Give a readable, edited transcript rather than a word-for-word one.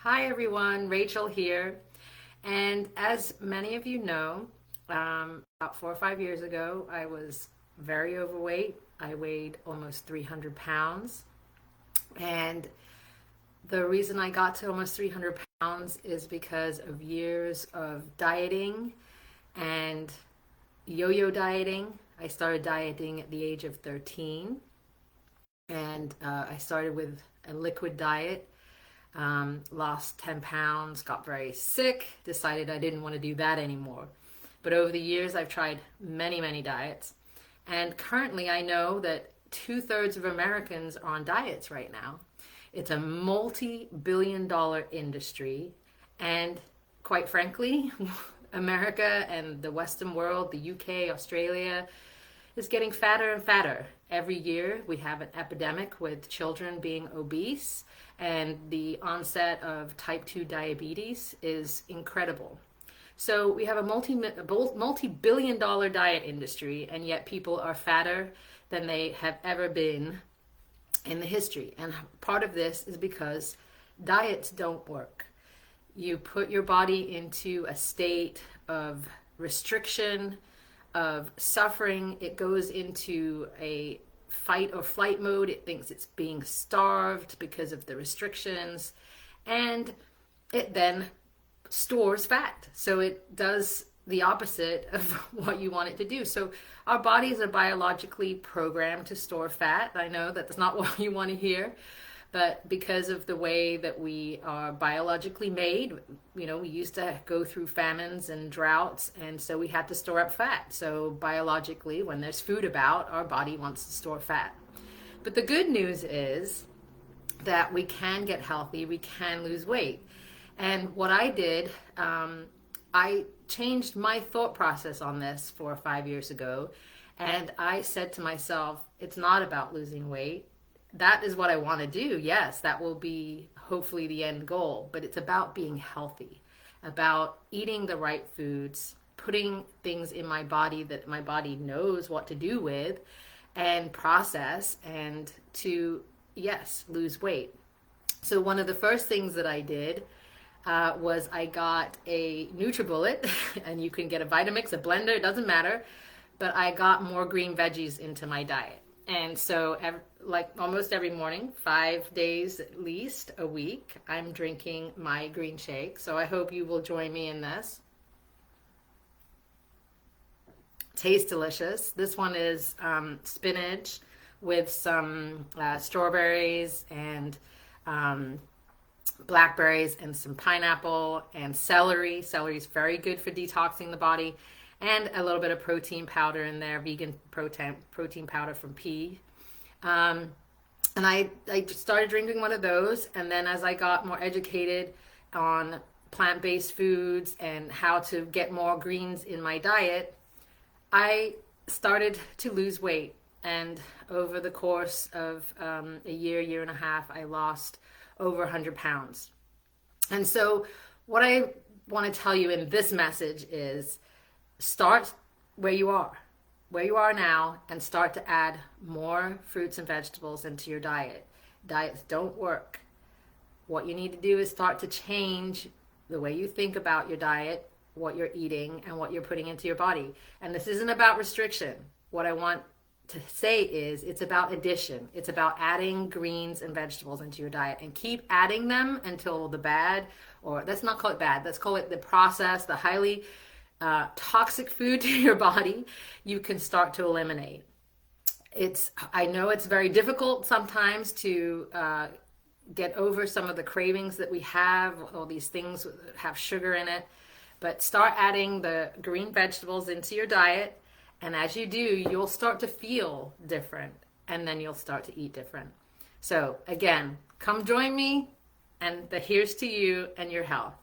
Hi everyone, Rachel here. And as many of you know, about 4 or 5 years ago, I was very overweight. I weighed almost 300 pounds. And the reason I got to almost 300 pounds is because of years of dieting and yo-yo dieting. I started dieting at the age of 13, and I started with a liquid diet. Lost 10 pounds, got very sick, decided I didn't want to do that anymore. But over the years, I've tried many, many diets. And currently, I know that 2/3 of Americans are on diets right now. It's a multi-billion-dollar industry. And quite frankly, America and the Western world, the UK, Australia, is getting fatter and fatter. Every year we have an epidemic with children being obese, and the onset of type 2 diabetes is incredible. So we have a multi-billion dollar diet industry, and yet people are fatter than they have ever been in the history. And part of this is because diets don't work. You put your body into a state of restriction, of suffering. It goes into a fight or flight mode. It thinks it's being starved because of the restrictions, and it then stores fat. So it does the opposite of what you want it to do. So our bodies are biologically programmed to store fat. I know that's not what you want to hear, but because of the way that we are biologically made, we used to go through famines and droughts, and so we had to store up fat. So biologically, when there's food about, our body wants to store fat. But the good news is that we can get healthy, we can lose weight. And what I did, I changed my thought process on this 4 or 5 years ago, and I said to myself, it's not about losing weight. That is what I want to do. Yes, that will be hopefully the end goal, but it's about being healthy, about eating the right foods, putting things in my body that my body knows what to do with and process, and to, yes, lose weight. So one of the first things that I did was I got a NutriBullet, and you can get a Vitamix, a blender, it doesn't matter, but I got more green veggies into my diet. And so like almost every morning, 5 days at least a week, I'm drinking my green shake. So I hope you will join me in this. Tastes delicious. This one is spinach with some strawberries and blackberries and some pineapple and celery. Celery is very good for detoxing the body. And a little bit of protein powder in there, vegan protein powder from pea. And I started drinking one of those, and then as I got more educated on plant-based foods and how to get more greens in my diet, I started to lose weight. And over the course of a year and a half, I lost over 100 pounds. And so what I want to tell you in this message is, start where you are now, and start to add more fruits and vegetables into your diet. Diets don't work. What you need to do is start to change the way you think about your diet, what you're eating, and what you're putting into your body. And this isn't about restriction. What I want to say is, it's about addition. It's about adding greens and vegetables into your diet, and keep adding them until the bad, or let's not call it bad, let's call it the process, the highly toxic food to your body, you can start to eliminate. I know it's very difficult sometimes to get over some of the cravings that we have, all these things that have sugar in it, but start adding the green vegetables into your diet, and as you do, you'll start to feel different, and then you'll start to eat different. So again, come join me, and here's to you and your health.